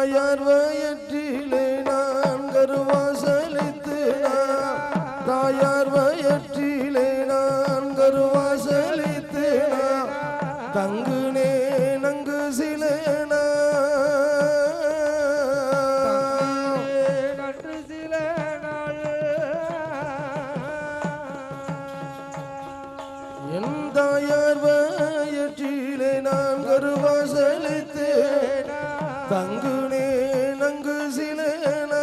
தாயார் வயிற்றிலே நான் கருவாசலித்து தாயார் வயிற்றிலே நான் கருவாசலித்து தங்குனே நங்கு சிலேனா நன்று சில நாள் என் தாயார் வயிற்றிலே நான் கருவாசலித்து தங்குனே நங்கு சிலேனா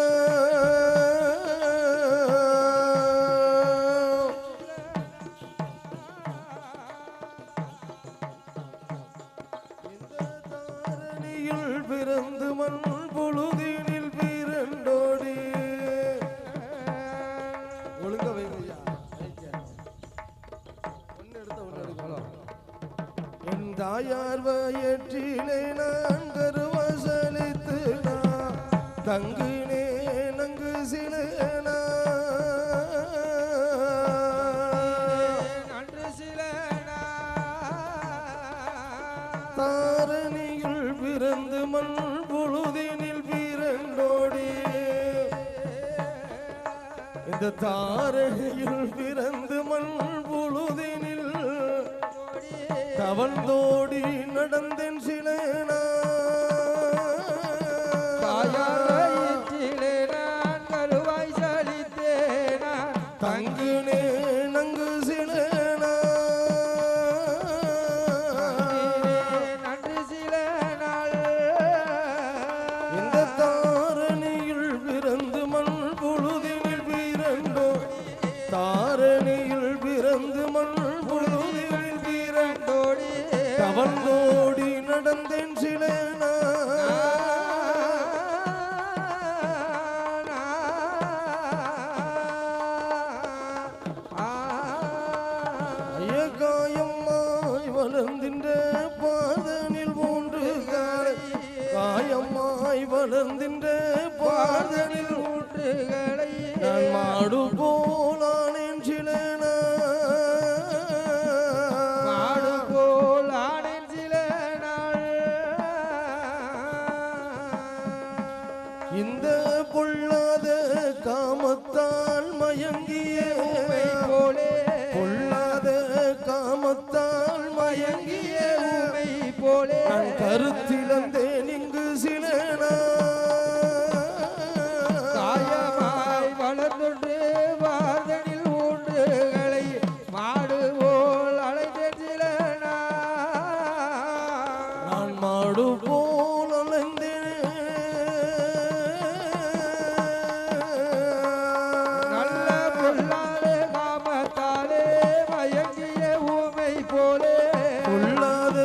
பிறந்து மண் பொழுதினில் பிறந்தோடி ஒழுங்க வைங்கய்யா என் தாயார் வயிற்றிலே நான் கருவாசலித்து தங்குனே நங்கு சிலேனா நன்று சில தாரணியில் பிறந்து மண் பொழுதினில் பிறந்தோடி இந்த தாரணியில் பிறந்து மண் பொழுதினில் தவழ்ந்தோடி நடந்தேன் சிலேனா தாயார் வயிற்றிலே நான் கருவாய் சலித்தேனா தங்குனே நங்கு சிலேனா நன்று சில நாள் இந்த தாரணியில் பிறந்து மண் பொழுதினில் பிறந்தோ தாரணியில் பிறந்து மண் பொழுதினில் பிறந்தோடி தவழ்ந்தோடி நடந்தேன் சிலேனா காயம்மாய் வளர்ந்தின்ற பாதனில் மூன்று காலை காயம்மாய் வளர்ந்தின்ற பாதனில் ஊற்றுகளை நான் மாடு போலானேன் சிலேனா மாடு போல் ஆனேன் சில நாள் இந்த பொல்லாத காமத்தால் மயங்கிய போலே பொல்லாத காமத்தால் மயங்கிய ஊமை போலே நான் கருத்திலந்தேன் இங்கு சிலேனா காயமாய் வளர்ந்துட்டு வார்தனில் ஊன்றுகளை மாடு போல் அழைத்தேன் சில நான் மாடு போல் அலைந்தேன் நல்ல பொல்லாத காமத்தாலே மயங்கிய ஊமை போலே பொல்லாத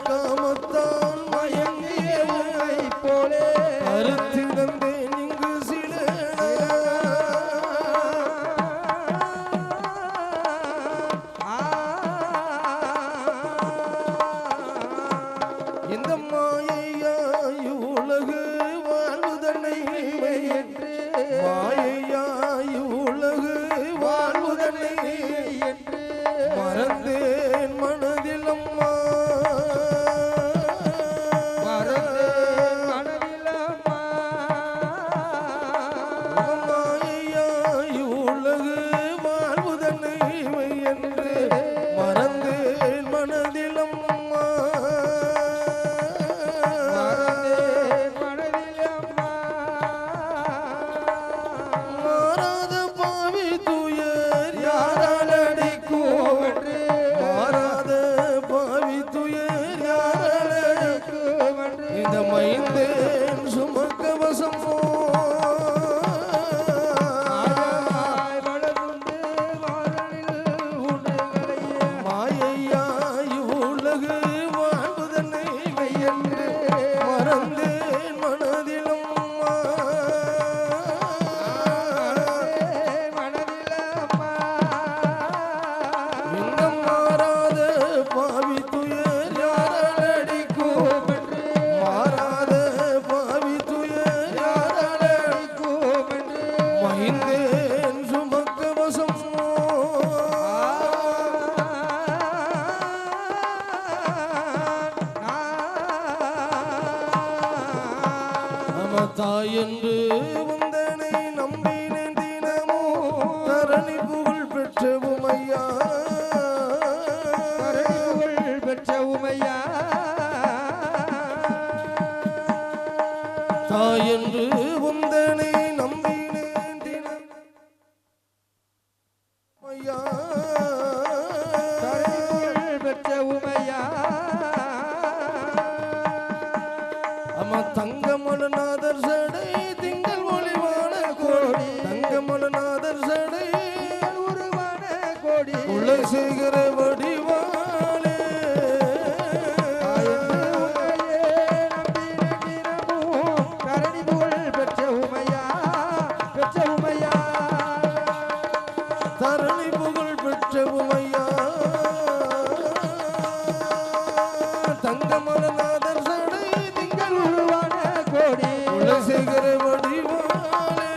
காமத்தால் மயங்கிய ஊமை போலே கருத்திலந்தேன் இங்கு சிலேனா இந்த மாயையாய் உலகு வாழ்வுதனை என்று மாயையாய் உலகு வாழ்வுதனை என்று மறந்தேன் மனதில் அம்மா மறந்தேன் மனதில் அம்மா மாயையாய் உலகு வாழ்வுதனை என்று மறந்தேன் மனதில் அம்மா மறந்தேன் மனதில் அம்மா மாறாத பாவி துயர் யாரால் அடிக்கும் என்று மாறாத பாவி துயர் யாரால் அடிக்கும் என்று இந்த மைந்தேன் சுமக்க வசமோ ஆழமாய் வளர்ந்து வாழனில் ஊன்றுகளையே மாயையாய் உலகு வாழ்வதனை என்று மறந்தேன் மனதிலும் மனதில் அம்மா இந்த மாறாத பாவி துயர் யாரால் அடிக்கும் மாறாத பாவி துயர் யாரால் தாய் என்று வந்தனை நம்பினேன் தினமோ தரணி புகழ் பெற்ற உமையா கருணைகள் பெற்ற உமையா தாய் என்று வந்தனை நம்பினேன் தினம் ஐயா கருணைகள் பெற்ற உமையா அம்மா தங்கமலநாதர் சடை திங்கள் ஒளிவான கோடி தங்கமலநாதர் சடை உருவான கோடி குலசேகர வடிவாளே தரணி புகழ் பெற்ற உமையா தங்கமலநாதர் சடை திங்கள் குலசேகர வடிவாளே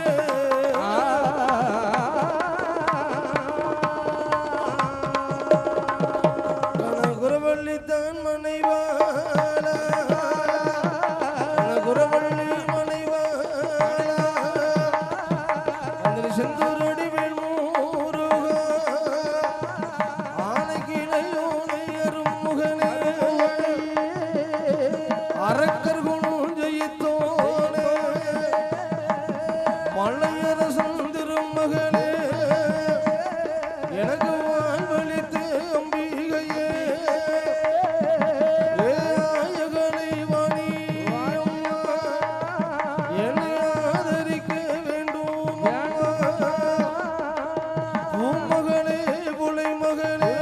கனகுரவள்ளி தான் மனைவாளா கனகுரவள்ளி மனைவாளா அந்த செந்தூரடி வேல்முருகா ஆனைக்கிளையோனை அருமுகனே அரக்கர் குணம் ஜெயித்தோனே மலையரசன் திருமகனே எனக்கு வாழ்வழித்து அம்பிகையே ஏ ஆயகனை வாணி என்னை ஆதரிக்க வேண்டும் பூமகளே புலை மகளே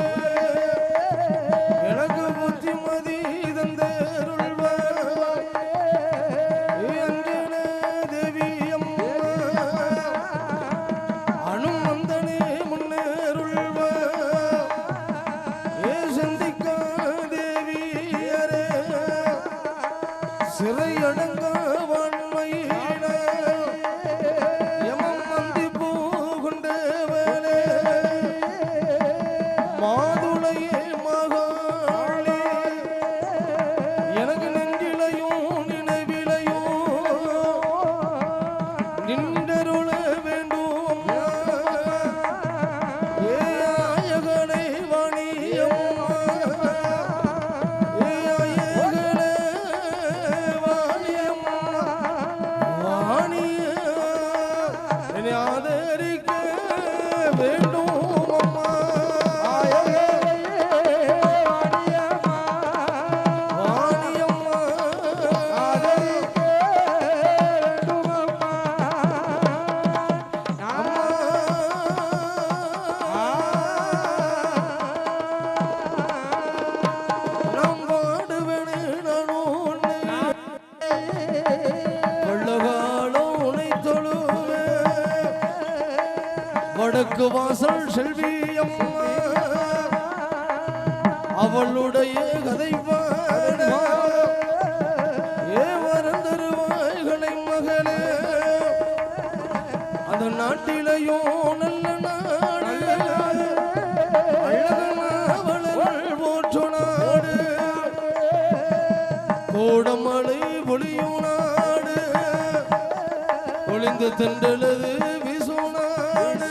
எனக்கு புத்திமதி தந்தருள்வாய் அஞ்சன தேவி அம்மா அனுமந்தனே முன்னேருள்வாய் ஏ சந்திக்கா தேவியரே சிறையடங்கா வான்மையின யமம் நந்தி பூகுண்டவனே மாதுளையே மகாளே எனக்கு நெஞ்சிலையும் நினைவிலையும் நின்றருள வேண்டும் ஏ ஆயகனை வாணியம்மா ஏ ஆயகனே வாணியம்மா வாணிய என்னை ஆதரிக்க வேண்டும் அம்மா வாணியம்மா நாம் பாடுவேனே நான் உன்னை கொள்ளகாலம் உன்னை தொழுவேன் வடக்கு வாசல் செல்வி அம்மா அவளுடைய கதை பாட ஏ வரந்தருவாய்களை மகளே அந்த நாட்டிலையும் நல்ல நாடு அழகனாவலர்கள் போற்று நாடு கோடமலை பொழியும் நாடு ஒளிந்து தென்றலது வீசும் நாடு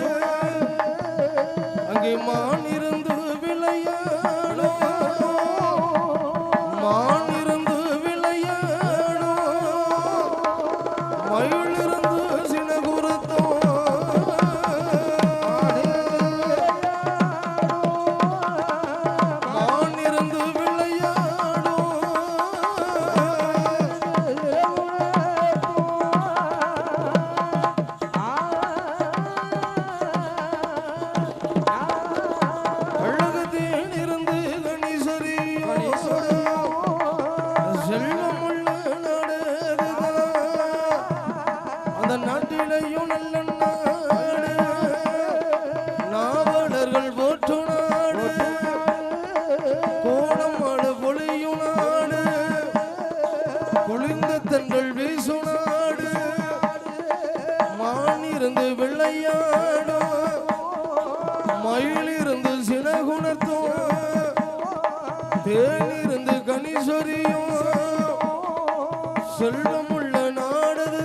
அங்கே மான் இருந்து விளையாடும் மான் இருந்து விளையாடும் மயில் இருந்து சினகுருத்தம் மான் இருந்து விளையாடும் அழகத்தேன் இருந்து கணீஸ்வரியோ செல்வமுள்ள நாடுதான் அந்த நாட்டிலையும் நல்ல நாடு நாவலர்கள் போற்று நாடு கோணமாடு பொழியும் நாடு குளிர்ந்த தென்றல் வீசு நாடு மான் இருந்து வெள்ளையாடும் மயில் இருந்து சினகுணத்தும் தேன் இருந்து கணீஸ்வரியும் செல்வமுள்ள நாடது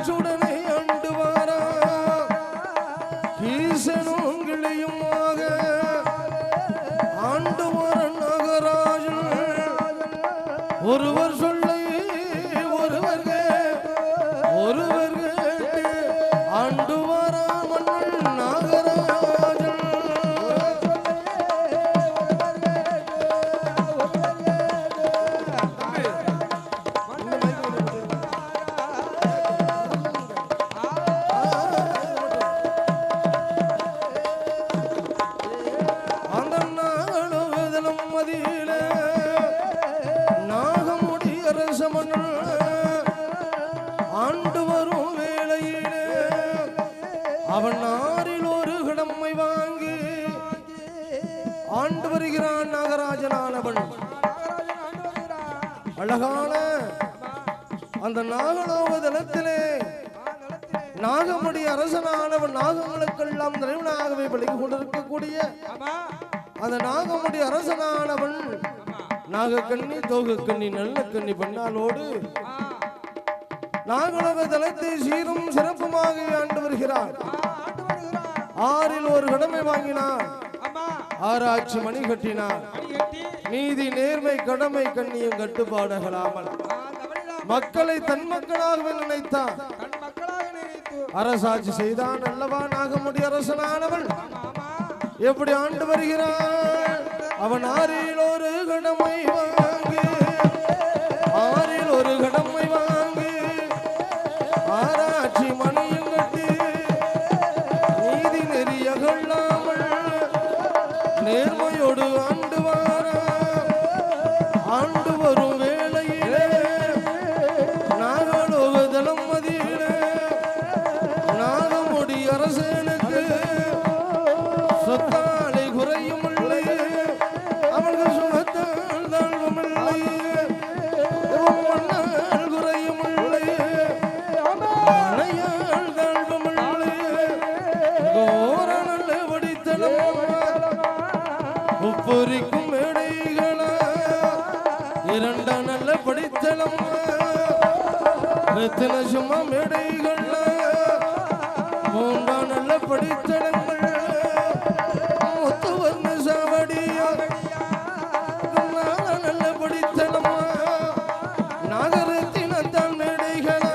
கீச்சுடனை ஆண்டு வாரா ஈசனும் கிளியுமாக ஆண்டு வர நாகராஜன் ஒருவர் சொல்லை ஒருவர் கேட்டு ஆண்டு வர மன்னன் நாகராஜன் அந்த நாகலோகதலம் மதியில நாகமுடி அரச மன்னன் ஆண்டு வரும் வேளையிலே அவன் ஆறில் ஒரு கடமை வாங்கி ஆண்டு வருகிறான் நாகராஜனானவன் அழகான அந்த நாகலோகதலத்திலே நாகமுடி அரசனானவன் நாகங்களுக்கெல்லாம் நிறைவனாகவே விலகி கொண்டிருக்கக்கூடிய அந்த நாகமுடி அரசனானவன் நாகக்கண்ணி தோகக்கண்ணி நல்ல கண்ணி பெண்ணாலோடு நாகலோக தலத்தை சீரும் சிறப்புமாக ஆண்டு வருகிறார் ஆறில் ஒரு கடமை வாங்கினார் ஆராய்ச்சி மணி கட்டினார் நீதி நேர்மை கடமை கண்ணியும் கட்டுப்பாடுகளாமல் மக்களை தன் மக்களாகவே நினைத்தார் அரசாட்சி செய்தான் அல்லவா நாகமுடி அரசனானவன் எப்படி ஆண்டு வருகிறான் அவன் ஆறில் ஒரு கடமை வாங்கி ஆறில் ஒரு கடமை வாங்கி ஆராய்ச்சி மணியும் கட்டி நீதி நெறியகல்லாமல் நேர்மையோடு ஆண்டு வாரா ஆண்டு வரும் வேளையிலே நாகலோகதலம் மதியிலே நாகமுடி அரசனுக்கு சொத்தாலை குறையும் இல்லை அவர்கள் சுகத்தால் தாழ்வும் இல்லை மண்ணால் குறையும் இல்லை மழையால் தாழ்வும் இல்லை கோர நல்ல படித்தனம் உப்பொறிக்கும் மேடைகளா இரண்ட நல்ல படித்தனம் ரத்தின சும்மா மேடைகள் மூன்றா நல்ல படித்தனங்கள் முத்துவர்ண சாவடியா நல்ல படித்தனமா நாகரத்தினத்தான் மேடைகளா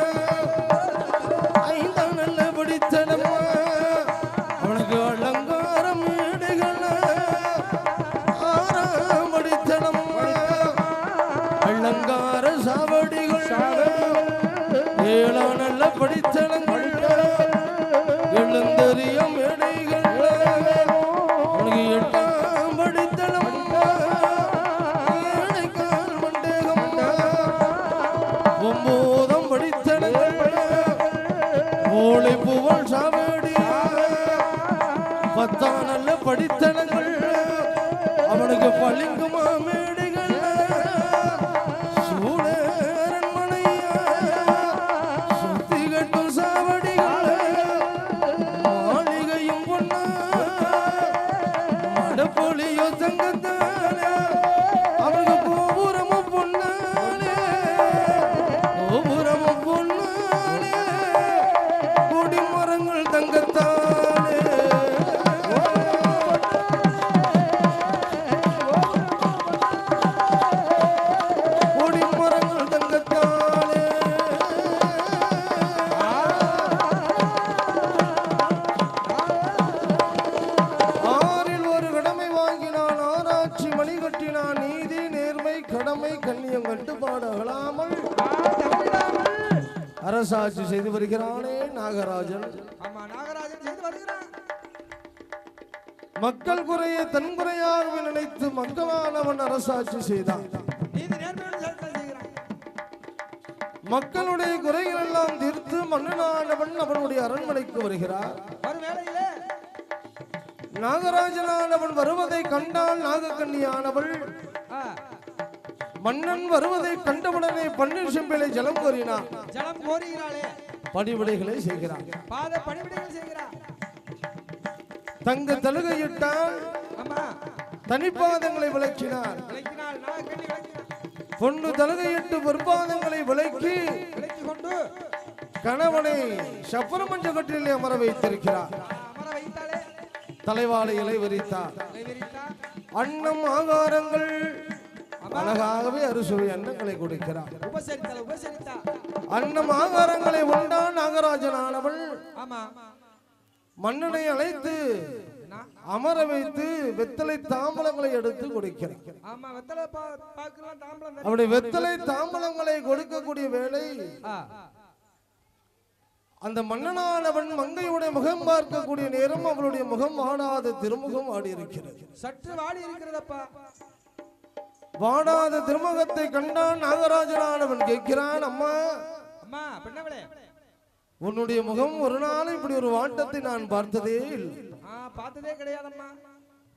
ஐந்தாம் நல்ல படித்தனமா அவனுக்கு அலங்கார மேடைகளா ஆறாம் படித்தனமா அலங்கார சாவடிகள் ஏழா நல்ல படித்தனங்கள் எழுந்தறிய மேடைகள் உனக்கு எட்டாம் படித்தளம் ஏழைக்கால் மண்டேகம் ஒன்போதம் படித்தளங்கள் ஓலை புவல் சாவடியா பத்தாம் நல்ல படித்தளங்கள் அவனுக்கு பளிங்குமா மேடைகள் சூழரன் மனையா சுத்தி கட்டும் சாவடிகள் மாளிகையும் பொன்னா மடப்பொழியோ தங்கத்தானே அவருக்கு கோபுரமும் பொன்னானே கோபுரமும் பொன்னானே கொடி மரங்கள் தங்கத்தானே கொடி மரங்கள் தங்கத்தானே ஆறில் ஒரு கடமை வாங்கினான் ஆராய்ச்சி மணி கட்டினான் நீதி நேர்மை கடமை கண்ணியம் கட்டுப்பாடு அகலாமல் அரசாட்சி செய்து வருகிறானே நாகராஜன் மக்கள் குறையை தன் குறையாக நினைத்து மக்களானவன் அரசாட்சி செய்தான் மக்களுடைய குறைகள் எல்லாம் தீர்த்து மன்னனானவன் அவனுடைய அரண்மனைக்கு வருகிறார் நாகராஜனானவன் வருவதை கண்டால் நாகக்கண்ணியானவள் மன்னன் வருவதை கண்டவுடனே பன்னீர் செம்பிலை ஜலம் கோரினார். பணிவிடைகளை செய்கிறார். தங்க தழுகையிட்டால் தனிப்பாதங்களை விளக்கினார். பொண்ணு தழுகையிட்டு பொற்பாதங்களை விளக்கி கணவனை சப்பரமஞ்ச கட்டிலே அமர வைத்திருக்கிறார். அமர வைத்தாலே தலைவாழை இலை விரித்தார். விரித்தா அன்னம் ஆகாரங்கள் அழகாகவே அறுசுவை அன்னங்களை கொடுக்கிறார். உபசரித்தா அன்னம் ஆகாரங்களை உண்டான் நாகராஜனானவள் ஆமா மன்னனை அழைத்து அமர வைத்து வெத்தலை தாம்பலங்களை எடுத்து கொடுக்கிறார். ஆமா வெத்தலை பாக்கலாம் தாம்பலம் அவருடைய வெத்தலை தாம்பலங்களை கொடுக்கக்கூடிய வேளை அந்த மன்னனானவன் மங்கையுடைய முகம் பார்க்கக்கூடிய நேரம் அவளுடைய முகம் ஆடாத திருமுகம் ஆடி இருக்கிறது. சற்று வாடி இருக்கிறதப்பா. வாடாத திருமுகத்தை கண்டான் நாகராஜனானவன் கேட்கிறான், அம்மா அம்மா பெண்ணவளே உன்னுடைய முகம் ஒரு நாள் இப்படி ஒரு வாட்டத்தை நான் பார்த்ததே இல்லை. பார்த்ததே கிடையாதம்மா.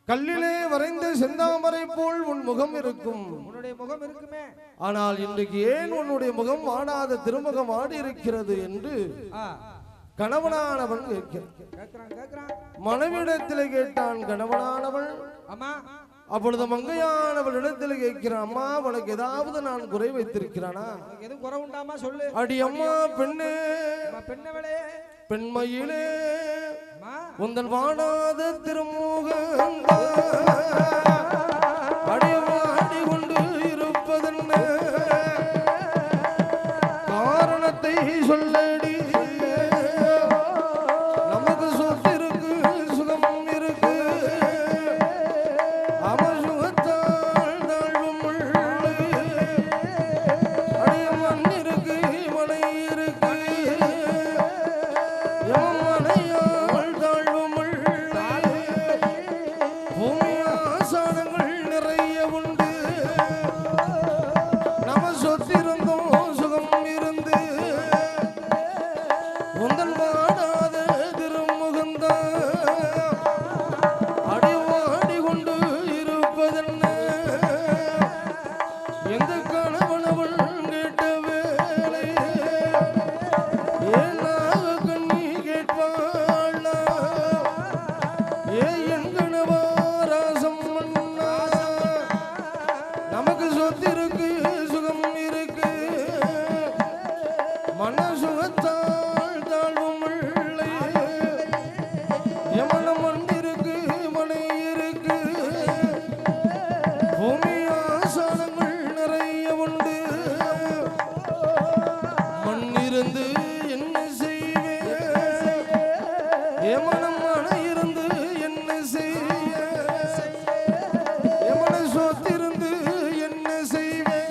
கல்லிலே வரைந்த செந்தாமரை போல் உன் முகம் இருக்கும். உன்னுடைய முகம் இருக்குமே. ஆனால் இன்றைக்கு ஏன் உன்னுடைய முகம் ஆடாத திருமுகம் ஆடி இருக்கிறது என்று கணவனானவன் கேட்கிறான். மனைவிடத்திலே கேட்டான் கணவனானவள். அம்மா அப்பொழுது மங்கையானவள் இடத்தில் கேட்கிறான், அம்மா உனக்கு ஏதாவது நான் குறை வைத்திருக்கிறானா? எதுவும் குறை உண்டாமா சொல்லு. அடி அம்மா பெண்ணே பெண்ணவளே பெண்மையிலே உந்தன் வாடாத திருமுகம் அடிவாடி கொண்டு இருப்பதென்ன காரணத்தை சொல்லடி. நமக்கு சொத்து இருக்கு, சுகம் இருக்கு, அவன் சுகத்தால் தாழ்வும் அடியம்மன் இருக்கு, மனை இருக்கு, மனையாள் தாழ்வும் பூமி ஆசானங்கள் நிறைய உண்டு. நம்ம சொத்திருந்தோம் சுகம் இருந்து உந்தன் வாடாத திருமுகந்தான் அடிவாடி கொண்டு இருப்பதென்ன. எந்த கணவனவள் கேட்ட வேலை ஏனாக கண்ணி கேட்பாள். ஏ என் கணவா ராசம் மன்னா நமக்கு சொத்திருக்கு, சுகம் இருக்கு, மன சுகத்தால் தாழ்வும் இல்லை, எமனம் மண்ணிருக்கு, மனை இருக்கு, பூமி ஆசானங்கள் நிறைய உண்டு. மண்ணிருந்து என்ன செய்வேன், எமனம் மனை இருந்து என்ன செய்ய, எமன சொத்திருந்து என்ன செய்வேன்,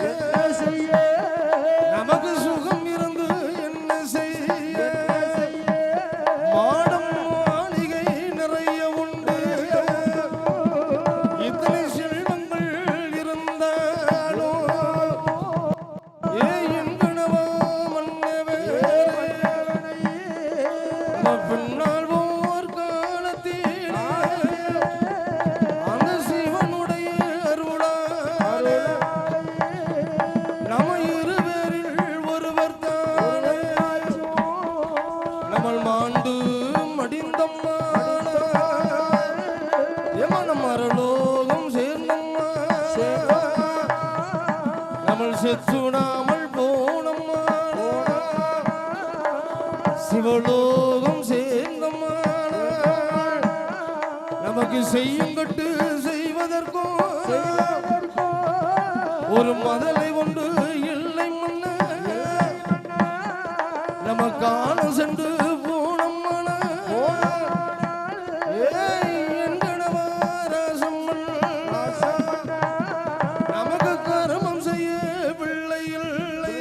நமக்கு சுகம் இருந்து என்ன செய்ய, மாடம் மாளிகை நிறைய உண்டு, இத்தனை செல்வங்கள் இருந்தாலும் ஏ என் கணவா மன்னவே பின்னால் ஓர் காலத்தில் அந்த சிவனுடைய அருளால் நம்ம இருவரில் ஒருவர் தானே நம்மள் மாண்டு மடிந்தம்மா எமனம் மரலோகம் சேர்ந்தம்மா நம்மள் செத்துடாமல் போனம்மா சிவலோகம் சேர்ந்தம்மா நமக்கு செய்யும் கட்டு செய்வதற்கும் ஒரு மதலை ஒன்று இல்லை மன்ன நமக்கான சென்று போனம்மான என் கணவா ராசம் நமக்கு கர்மம் செய்ய பிள்ளை இல்லை,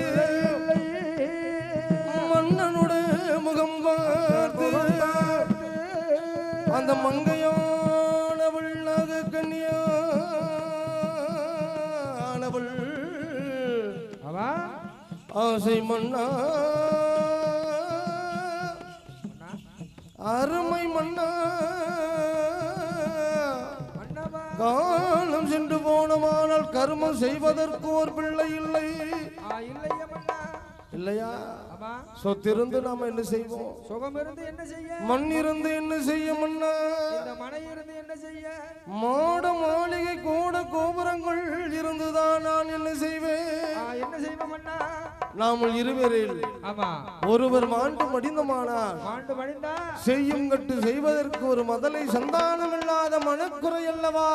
மன்னனுடைய முகம் பார்த்து அந்த மங்கையானவள் நாக கன்னியானவள் அவா ஆசை மன்னா அருமை மன்னா மன்னவா காலம் சென்று போனமானால் கர்மம் செய்வதற்கு ஒரு பிள்ளை இல்லை. இல்லையா மன்னா இல்லையா? ஆமா சொத்திருந்து நாம என்ன செய்வோம்? சுகம் இருந்து என்ன செய்ய, மண் இருந்து என்ன செய்ய மன்னா? இந்த மனை இருந்து என்ன செய்ய, மாட மாளிகை கூட கோபுரங்கள் இருந்துதான் நான் என்ன செய்வேன்? என்ன செய்வோம் மன்னா? நாமல் இருவரில் ஆமா ஒருவர் மாண்டு மடிந்தமானார் மாண்டு மடிந்தா செய்யும் கட்டு செய்வதற்கு ஒரு முதலை சந்தானம் இல்லாத மனக்குறை அல்லவா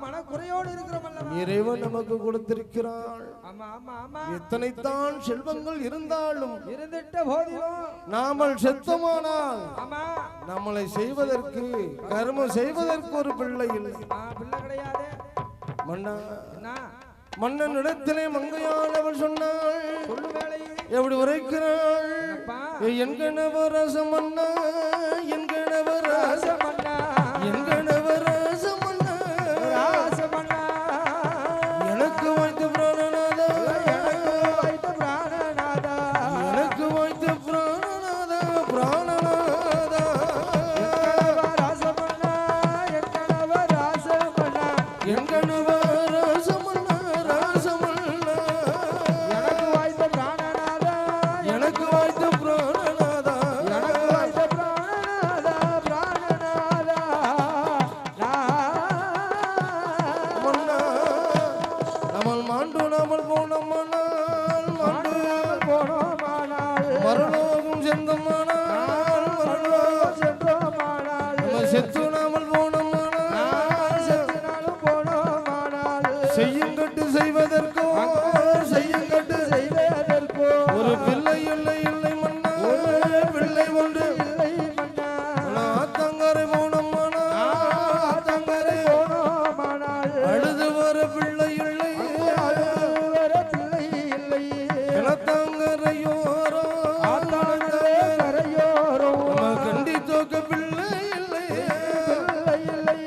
மனக்குறையோடு இருக்கிறோம் அல்லவா இறைவன் நமக்கு கொடுத்திருக்கிறாள். ஆமா ஆமா ஆமா எத்தனைத்தான் செல்வங்கள் இருந்தாலும் இருந்திட்ட போதிலும் நாமல் செத்தமானால் ஆமா நம்மளை செய்வதற்கு கர்மம் செய்வதற்கு ஒரு பிள்ளை இல்லை. பிள்ளை கிடையாது. மன்னா என்ன மன்னன் இடத்திலே மங்கையானவள் சொன்னாள், சொல்லு வேலை எப்படி உரைக்கிறாள்? என் கணவரசமன்னா என் கணவரசமன்னா என் கணவரசமன்னா ராசமன்னா எனக்கு வைத்த பிராணநாதா எனக்கு வைத்த பிராணநாதா பிராணநாதா ராசமன்னா என் கணவர் ராசமன்னா என் கணவரசமன்னா ராசமன்னா எனக்கு வாய்த்த பிராணநாதா எனக்கு வைத்த பிராணநாதா எனக்கு வாய்த்த பிராணநாதா பிராணநாதா மன்னா நம்மள் மாண்டு நாமல் போனோமானால் மாண்டு போனோமானால் மரணோகம் செந்தமானால் மரணோகம் சென்றோமானால் நம்ம செத்து நாமல் போனோமானால் செத்தினாலும் போனோமானால் செய்யுங்கட்டு செய்வதற்கோ செய்யுங்கட்டு செய்வதற்கோ ஒரு பிள்ளை இல்லை இல்லை மன்னா பிள்ளை ஒன்று இல்லை மன்னா ஆத்தங்கரை போனோமானால் ஆத்தங்கரை போனோமானால் அழுது வர பிள்ளை இல்லை வர பிள்ளை இல்லை கிணத்தாங்கரையோரோ கரையோரோ நம்ம கண்டி தோக்க பிள்ளை இல்லை பிள்ளை இல்லை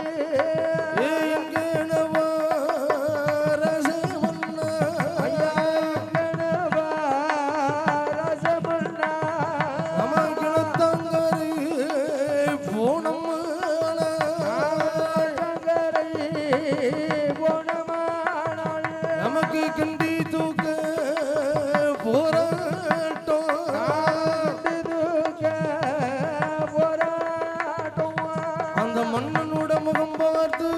எங்கனவா ரசமன்னா ஐயா கணவா ரசமன்னா நம்ம கிணத்தாங்கரை போனோமானால் கரை போனமானால் நமக்கு கண்டி தூக்க போராட்டம் அந்த மன்னனோட முகம் பார்த்து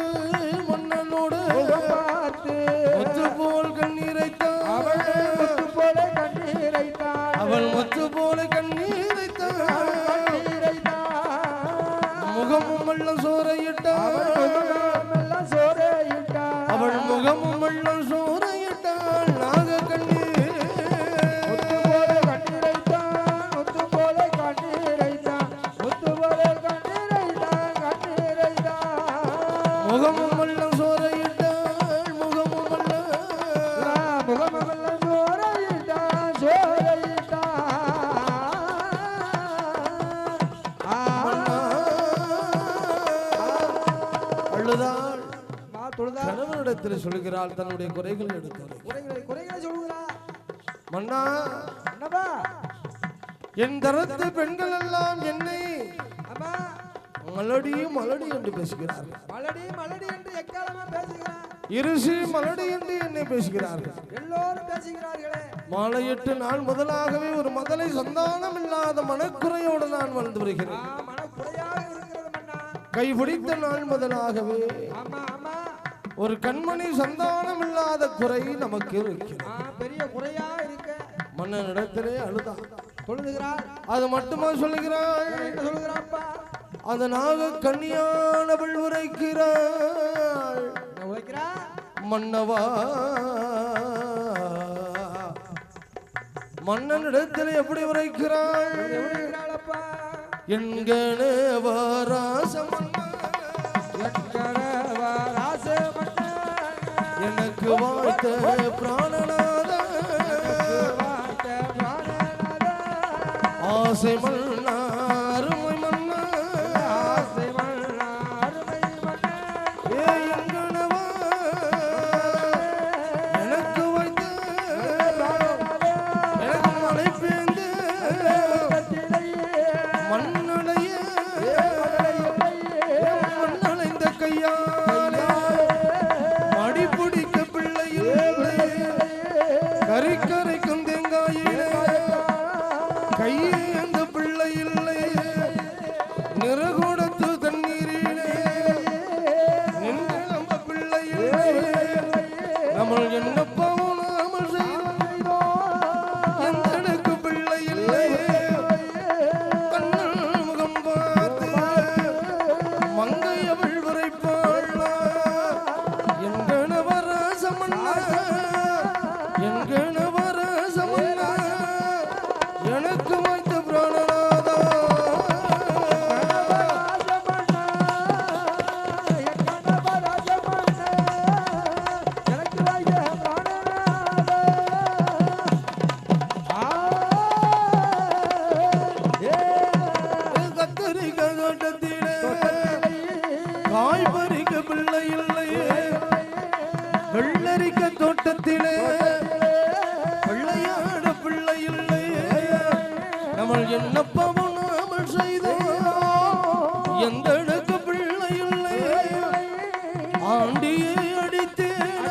மன்னனோட முத்து போல் கண்ணீரைத்தான் அவள் முத்து போல கண்ணீரைத்தான் முகமும் வெள்ளம் சோறையிட்டாள் அவள் முகமும் வெள்ளம் சோறையிட்டாள் நாக கண்ணீர் முகமும் வெள்ளம் சோறையிட்டாள் முகமும் வெள்ளம் அழுதாள். கணவனிடத்தில் சொல்கிறாள் தன்னுடைய குறைகள் எடுத்தாள். குறைகளை சொல்லுகிறா மன்னா என்னப்பா என் தரத்து பெண்கள் எல்லாம் என்னை அம்மா மலடி மலடி என்று பேசுகிறார்கள். மலடி மலடி என்று எக்காலமா பேசுகிறார். இருசி மலடி என்று என்னை பேசுகிறார்கள். எல்லோரும் பேசுகிறார்களே. மாலையிட்டு நாள் முதலாகவே ஒரு முதலை சந்தானம் இல்லாத மனக்குறையோடு நான் வந்து வருகிறேன். மனக்குறையாக இருக்கிறது மன்னா. கைபிடித்த நாள் முதலாகவே ஆமா ஆமா ஒரு கண்மணி சந்தானம் இல்லாத குறை நமக்கு இருக்கிறது. பெரிய குறையா இருக்க மன்னனிடத்திலே அழுதான் சொல்லுகிறார். அது மட்டுமா சொல்லுகிறாள்? என்ன சொல்லுகிறாப்பா? அதனாக கன்னியானவள் உரைக்கிறாள், என்ன உரைக்கிறா? மன்னவா மன்னனிடத்தில் எப்படி உரைக்கிறாள்? உரைக்கிறாளப்பா. என்கணவா ராசமன்னா என்கணவா ராசமன்னா எனக்கு வாய்த்த பிராணநாதா வாய்த்த பிராணநாதா ஆசை மன்னா அருமை மன்னா ஆசை மன்னா அருமை மன்னா என்கணவா எனக்கு வைத்த எனக்கு மழை பெய்ந்து மண்ணடைய மண்ணடைந்த கையாலே மடிப்பிடிக்க பிள்ளையில்லை கறிக்கரைக்கும் தேங்காயிலே கையே அந்த பிள்ளை என்னப்பவன் நாமல் செய்த எந்த எனக்கு பிள்ளை இல்லை ஆண்டியை அடித்தேன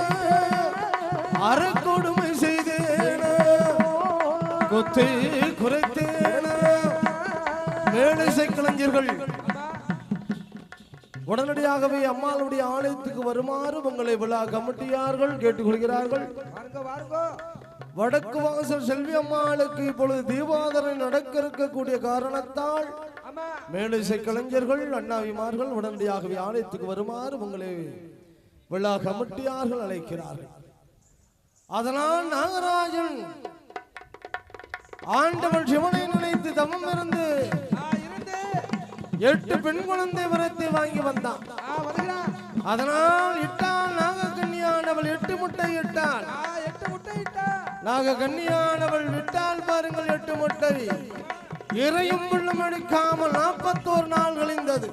அறக்கொடுமை செய்தேன கொத்தை குறைத்தேன மேலிசை கலைஞர்கள் உடனடியாகவே அம்மாளுடைய ஆலயத்துக்கு வருமாறு உங்களை விழா கமிட்டியார்கள் கேட்டுக்கொள்கிறார்கள். வடக்கு வாசல் செல்வி அம்மாளுக்கு இப்பொழுது தீபாவளி நடக்க இருக்கக்கூடிய காரணத்தால் மேலிசை கலைஞர்கள் அண்ணாவிமார்கள் உடனடியாகவே ஆலயத்துக்கு வருமாறு உங்களை விழா கமிட்டியார்கள் அழைக்கிறார்கள். அதனால் நாகராஜன் ஆண்டவன் சிவனை நினைத்து தவம் இருந்து 8 பெண் குழந்தை வரத்தை வாங்கி வந்தான். அதனால் இட்டால் நாகக்கன்னியானவள் 8 முட்டை இட்டாள். நாகக்கன்னியானவள் விட்டால் பாருங்கள் 8 முட்டை. இறையும் புள்ளும் எடுக்காமல் 41 நாள் கழிந்தது.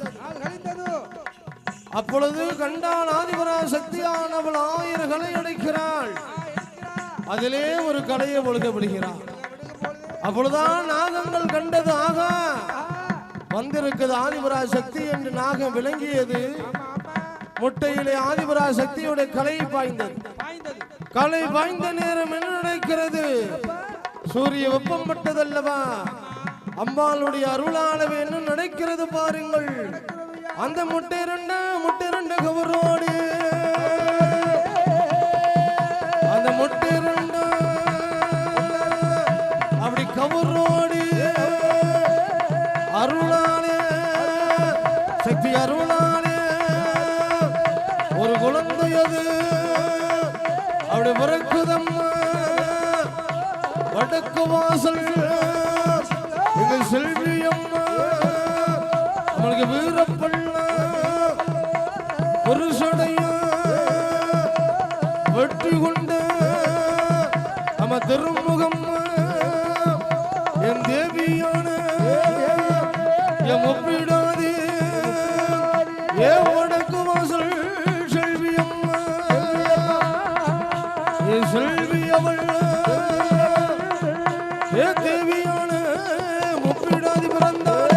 அப்பொழுது கண்டால் ஆதிபரா சக்தியானவள் 1000 கலை அடைக்கிறாள். அதிலே ஒரு கலையை ஒழுக விடுகிறாள். அப்பொழுதுதான் நாகங்கள் கண்டது ஆக வந்திருக்கிறது ஆதிபரா சக்தி என்று நாகம் விளங்கியது. முட்டையிலே ஆதிபரா சக்தியுடைய கலை பாய்ந்தது. கலை பாய்ந்த நேரம் என்ன நடக்கிறது? சூரிய வெப்பம் பட்டதல்லவா, அம்பாளுடைய அருளானவே என்ன நடக்கிறது பாருங்கள். அந்த முட்டை ரெண்டு கவரோடு அந்த முட்டை ரெண்டு அப்படி கவரோடு அருளானே சக்தி அருளானே ஒரு குழந்தையது அப்படி பிறக்குதம்மா. வடக்கு வாசல் எங்கள் செல்வி அம்மா அவளுக்கு வீரப்பள்ள ஒரு சடைய வெற்றி கொண்டு நம்ம திருமுகம் என் தேவியான என் ஒப்பிடாதே ஏ வடக்கு வாசல் செல்வி அம்மா ஏ செல்வி அவள் ஏ தேவியான ஒப்பிடாதி பிறந்தாள்.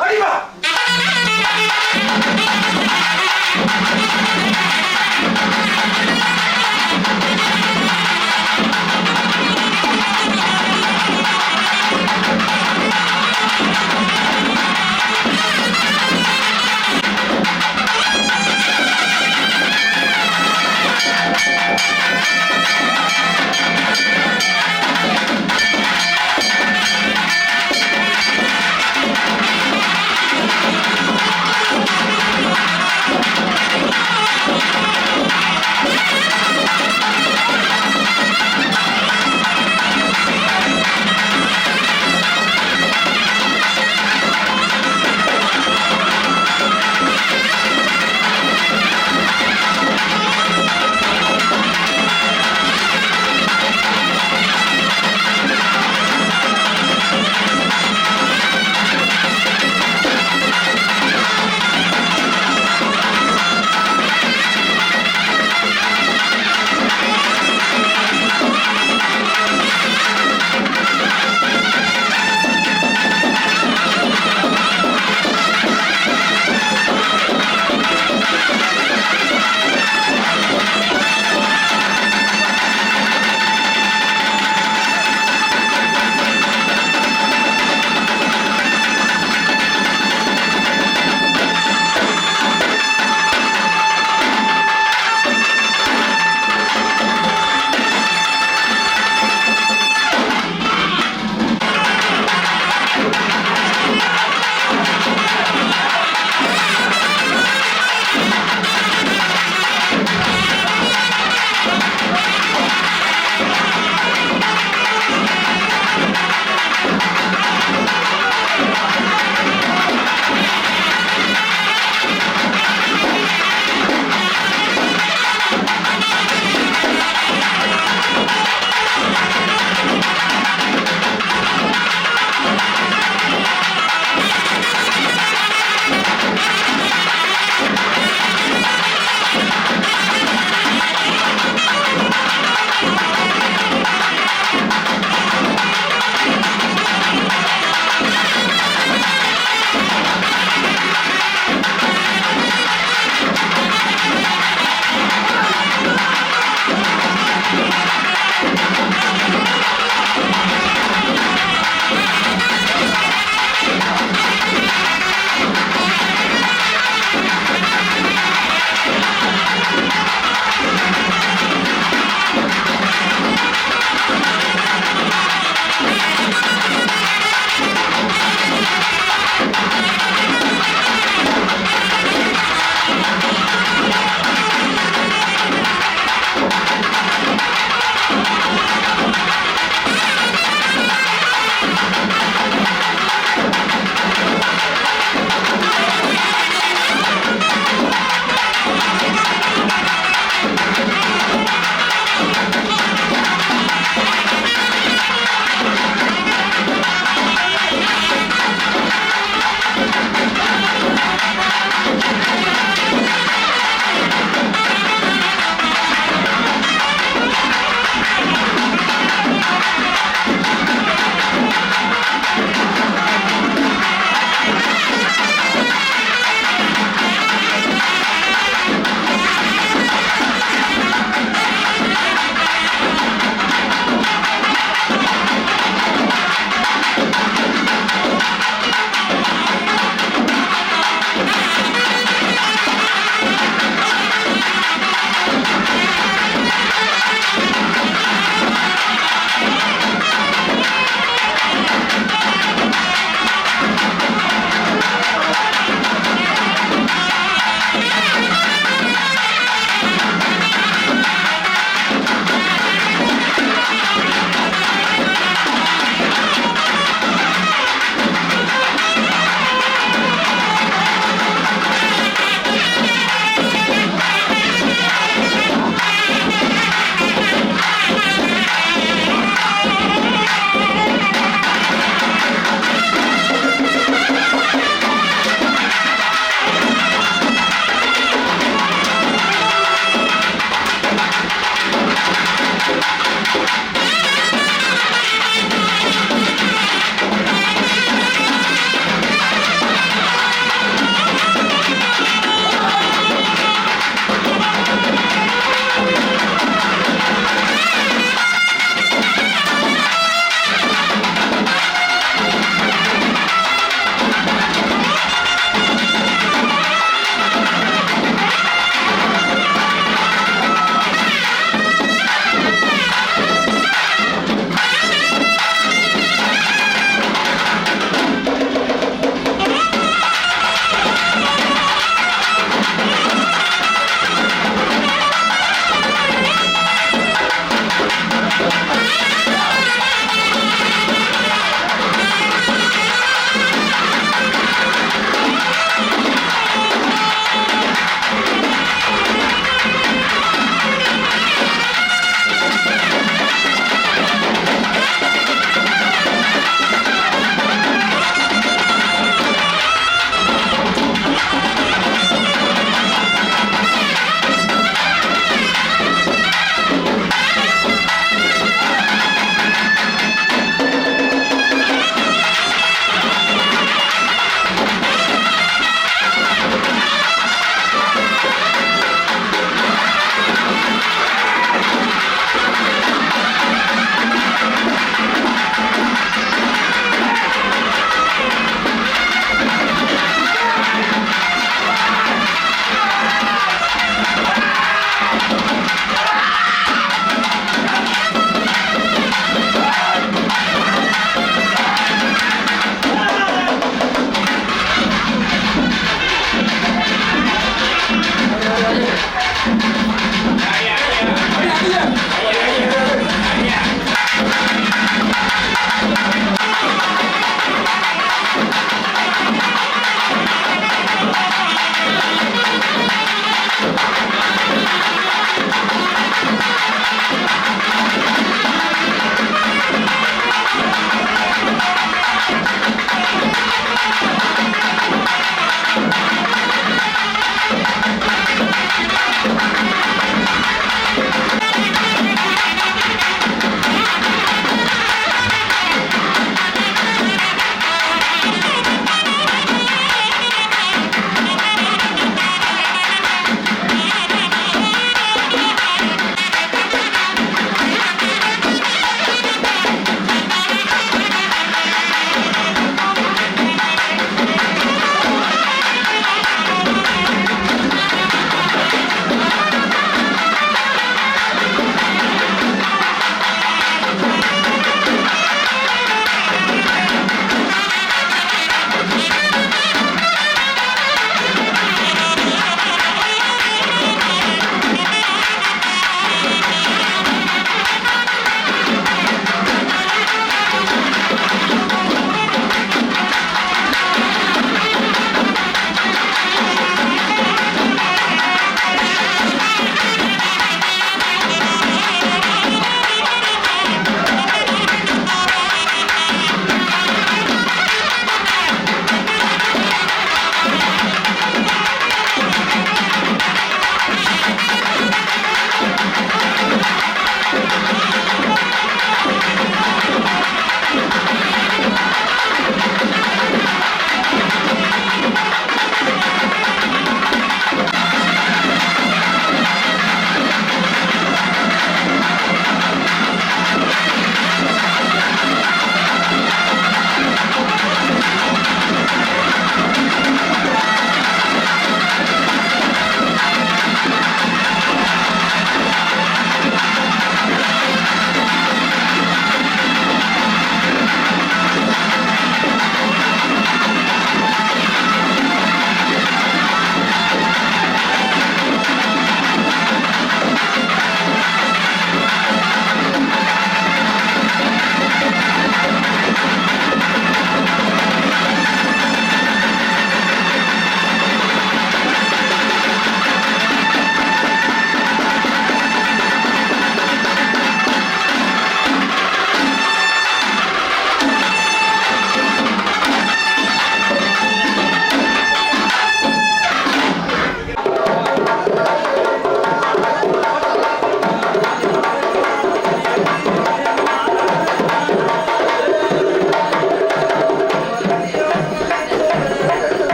அடிமா Thank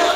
ஆ